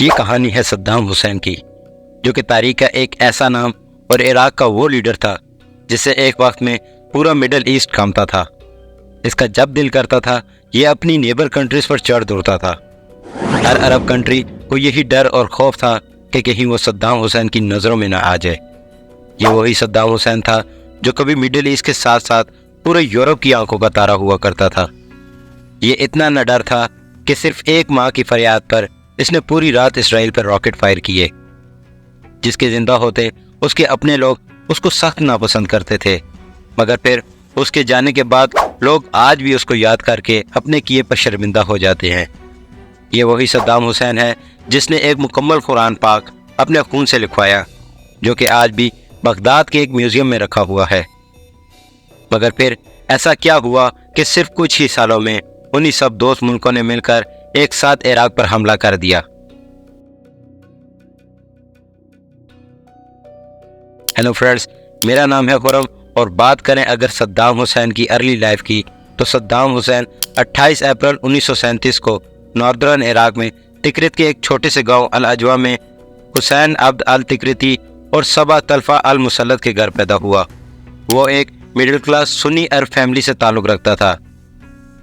یہ کہانی ہے صدام حسین کی، جو کہ تاریخ کا ایک ایسا نام اور عراق کا وہ لیڈر تھا جس سے ایک وقت میں پورا مڈل ایسٹ کانپتا تھا۔ اس کا جب دل کرتا تھا یہ اپنی نیبر کنٹریز پر چڑھ دوڑتا تھا۔ ہر عرب کنٹری کو یہی ڈر اور خوف تھا کہ کہیں وہ صدام حسین کی نظروں میں نہ آ جائے۔ یہ وہی صدام حسین تھا جو کبھی مڈل ایسٹ کے ساتھ ساتھ پورے یورپ کی آنکھوں کا تارا ہوا کرتا تھا۔ یہ اتنا نہ ڈر تھا کہ صرف ایک ماں کی فریاد پر اس نے پوری رات اسرائیل پر راکٹ فائر کیے، جس کے زندہ ہوتے اس کے اپنے لوگ اس کو سخت ناپسند کرتے تھے، مگر پھر اس کے جانے کے بعد لوگ آج بھی اس کو یاد کر کے اپنے کیے پر شرمندہ ہو جاتے ہیں۔ یہ وہی صدام حسین ہے جس نے ایک مکمل قرآن پاک اپنے خون سے لکھوایا، جو کہ آج بھی بغداد کے ایک میوزیم میں رکھا ہوا ہے۔ مگر پھر ایسا کیا ہوا کہ صرف کچھ ہی سالوں میں انہی سب دوست ملکوں نے مل کر ایک ساتھ عراق پر حملہ کر دیا۔ ہیلو فرینڈز، میرا نام ہے خرم، اور بات کریں اگر صدام حسین کی ارلی لائف کی تو صدام حسین 28 اپریل 1937 کو ناردرن عراق میں تکرت کے ایک چھوٹے سے گاؤں الاجوا میں حسین عبد التکرتی اور صبا طلفہ المسلط کے گھر پیدا ہوا۔ وہ ایک مڈل کلاس سنی عرب فیملی سے تعلق رکھتا تھا۔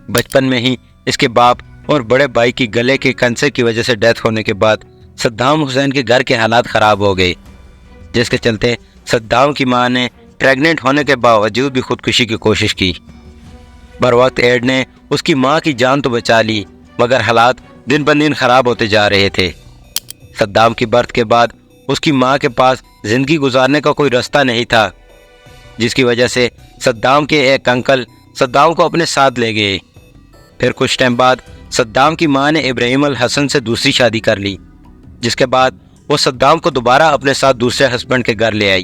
بچپن میں ہی اس کے باپ اور بڑے بھائی کی گلے کے کینسر کی وجہ سے ڈیتھ ہونے کے بعد صدام حسین کے گھر کے حالات خراب ہو گئے، جس کے چلتے صدام کی ماں نے پریگننٹ ہونے کے باوجود بھی خودکشی کی کوشش کی۔ بروقت ایڈ نے اس کی ماں کی جان تو بچا لی، مگر حالات دن بہ دن خراب ہوتے جا رہے تھے۔ صدام کی برتھ کے بعد اس کی ماں کے پاس زندگی گزارنے کا کوئی راستہ نہیں تھا، جس کی وجہ سے صدام کے ایک انکل صدام کو اپنے ساتھ لے گئے۔ پھر کچھ ٹائم بعد صدام کی ماں نے ابراہیم الحسن سے دوسری شادی کر لی، جس کے بعد وہ صدام کو دوبارہ اپنے ساتھ دوسرے ہسبینڈ کے گھر لے آئی۔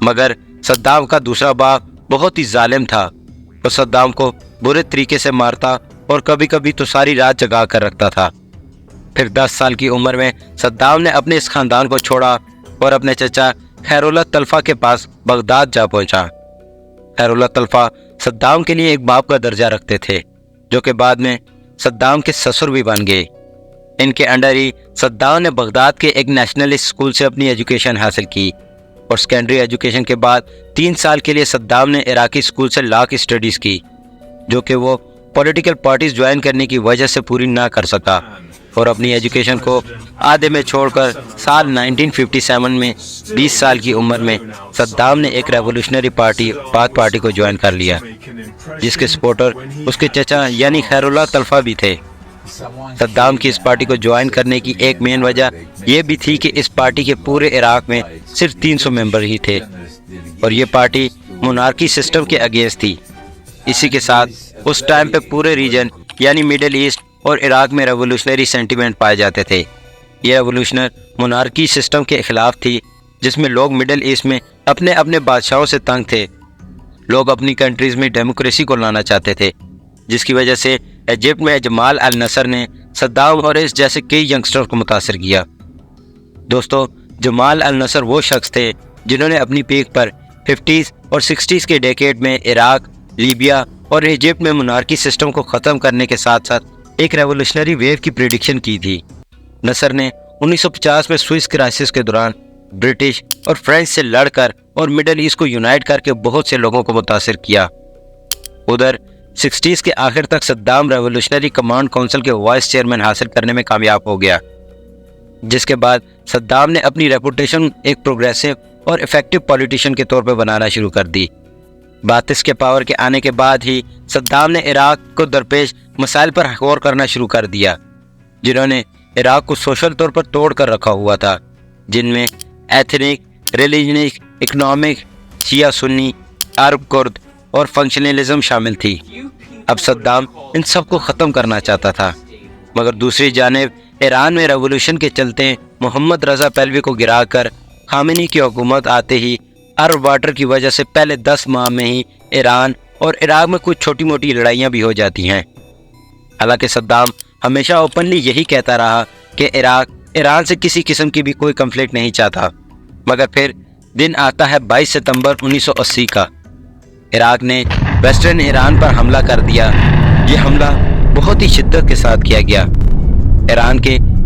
مگر صدام کا دوسرا باپ بہت ہی ظالم تھا۔ وہ صدام کو برے طریقے سے مارتا اور کبھی کبھی تو ساری رات جگا کر رکھتا تھا۔ پھر 10 سال کی عمر میں صدام نے اپنے اس خاندان کو چھوڑا اور اپنے چچا خیراللہ طلفہ کے پاس بغداد جا پہنچا۔ خیراللہ طلفہ صدام کے لیے ایک باپ کا درجہ رکھتے تھے، جو کہ بعد میں صدام کے سسر بھی بن گئے۔ ان کے انڈر ہی صدام نے بغداد کے ایک نیشنلسٹ اسکول سے اپنی ایجوکیشن حاصل کی، اور سیکنڈری ایجوکیشن کے بعد 3 سال کے لیے صدام نے عراقی اسکول سے لا کی اسٹڈیز کی، جو کہ وہ پولیٹیکل پارٹیز جوائن کرنے کی وجہ سے پوری نہ کر سکا، اور اپنی ایجوکیشن کو آدھے میں چھوڑ کر سال 1957 میں 20 سال کی عمر میں صدام نے ایک ریولوشنری پارٹی باتھ پارٹی کو جوائن کر لیا، جس کے سپورٹر اس کے چچا یعنی خیراللہ طلفہ بھی تھے۔ صدام کی اس پارٹی کو جوائن کرنے کی ایک مین وجہ یہ بھی تھی کہ اس پارٹی کے پورے عراق میں صرف 300 ممبر ہی تھے، اور یہ پارٹی مونارکی سسٹم کے اگینسٹ تھی۔ اسی کے ساتھ اس ٹائم پہ پورے ریجن یعنی مڈل ایسٹ اور عراق میں ریولوشنری سینٹیمنٹ پائے جاتے تھے۔ یہ ریولوشنر مونارکی سسٹم کے خلاف تھی، جس میں لوگ مڈل ایسٹ میں اپنے اپنے بادشاہوں سے تنگ تھے۔ لوگ اپنی کنٹریز میں ڈیموکریسی کو لانا چاہتے تھے، جس کی وجہ سے ایجپٹ میں جمال النصر نے صدام اور اس جیسے کئی ینگسٹر کو متاثر کیا۔ دوستو، جمال النصر وہ شخص تھے جنہوں نے اپنی پیک پر 50s اور 60s کے ڈیکیڈ میں عراق، لیبیا اور ایجپٹ میں مونارکی سسٹم کو ختم کرنے کے ساتھ ساتھ ایک ریولوشنری ویو کی پریڈکشن کی تھی۔ نصر نے 1950 میں سوئس کرائسس کے دوران برٹش اور فرینچ سے لڑ کر اور مڈل ایسٹ کو یونائٹ کر کے بہت سے لوگوں کو متاثر کیا۔ ادھر 60s کے آخر تک صدام ریولوشنری کمانڈ کونسل کے وائس چیئرمین حاصل کرنے میں کامیاب ہو گیا، جس کے بعد صدام نے اپنی ریپوٹیشن ایک پروگریسو اور افیکٹو پولیٹیشین کے طور پہ بنانا شروع کر دی۔ 32 کے پاور کے آنے کے بعد ہی صدام نے عراق کو درپیش مسائل پر غور کرنا شروع کر دیا، جنہوں نے عراق کو سوشل طور پر توڑ کر رکھا ہوا تھا، جن میں ایتھنک، ریلیجنک، اکنامک، شیعہ سنی، عرب کرد اور فنکشنلزم شامل تھی۔ اب صدام ان سب کو ختم کرنا چاہتا تھا، مگر دوسری جانب ایران میں ریولوشن کے چلتے محمد رضا پہلوی کو گرا کر خامنی کی حکومت آتے ہی عرب واٹر کی وجہ سے پہلے 10 ماہ میں ہی ایران اور عراق میں کچھ چھوٹی موٹی لڑائیاں بھی ہو جاتی ہیں۔ حالانکہ صدام ہمیشہ اوپنلی یہی کہتا رہا کہ عراق ایران سے کسی قسم کی بھی کوئی کنفلکٹ نہیں چاہتا، مگر پھر دن آتا ہے 22 ستمبر 1980 کا۔ عراق نے ویسٹرن ایران پر حملہ کر دیا۔ یہ حملہ بہت ہی شدت کے ساتھ کیا گیا۔ ایران کے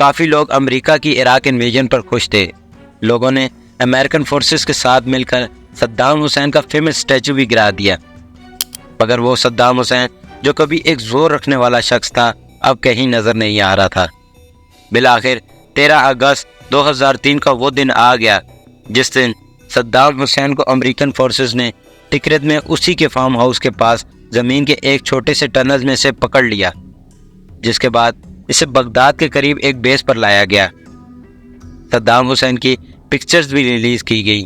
کافی لوگ امریکہ کی عراق انویژن پر خوش تھے۔ لوگوں نے امریکن فورسز کے ساتھ مل کر صدام حسین کا فیمس اسٹیچو بھی گرا دیا، مگر وہ صدام حسین جو کبھی ایک زور رکھنے والا شخص تھا اب کہیں نظر نہیں آ رہا تھا۔ بالآخر 13 اگست 2003 کا وہ دن آ گیا جس دن صدام حسین کو امریکن فورسز نے ٹکرت میں اسی کے فارم ہاؤس کے پاس زمین کے ایک چھوٹے سے ٹنل میں سے پکڑ لیا، جس کے بعد اسے بغداد کے قریب ایک بیس پر لایا گیا۔ صدام حسین کی پکچرز بھی ریلیز کی گئی۔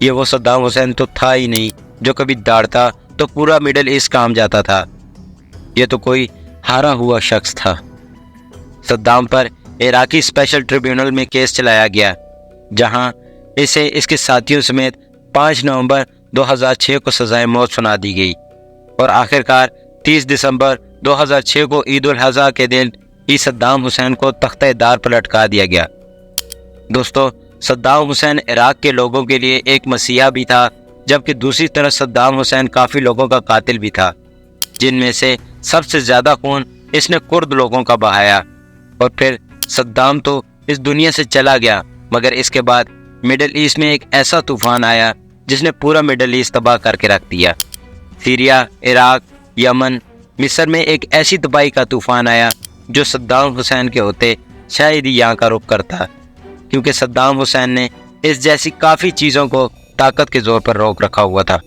یہ وہ صدام حسین تو تھا ہی نہیں جو کبھی دوڑتا تو پورا مڈل ایسٹ کام جاتا تھا، یہ تو کوئی ہارا ہوا شخص تھا۔ صدام پر عراقی اسپیشل ٹریبیونل میں کیس چلایا گیا، جہاں اسے اس کے ساتھیوں سمیت 5 نومبر 2006 کو سزائے موت سنا دی گئی، اور آخرکار 30 دسمبر 2006 کو عید الاضحیٰ کے دن ہی صدام حسین کو تختہ دار پر لٹکا دیا گیا۔ دوستو، صدام حسین عراق کے لوگوں کے لیے ایک مسیحا بھی تھا، جبکہ دوسری طرف صدام حسین کافی لوگوں کا قاتل بھی تھا، جن میں سے سب سے زیادہ خون اس نے کرد لوگوں کا بہایا۔ اور پھر صدام تو اس دنیا سے چلا گیا، مگر اس کے بعد مڈل ایسٹ میں ایک ایسا طوفان آیا جس نے پورا مڈل ایسٹ تباہ کر کے رکھ دیا۔ سیریا، عراق، یمن، مصر میں ایک ایسی تباہی کا طوفان آیا جو صدام حسین کے ہوتے شاید ہی یہاں کا رخ کرتا، کیونکہ صدام حسین نے اس جیسی کافی چیزوں کو طاقت کے زور پر روک رکھا ہوا تھا۔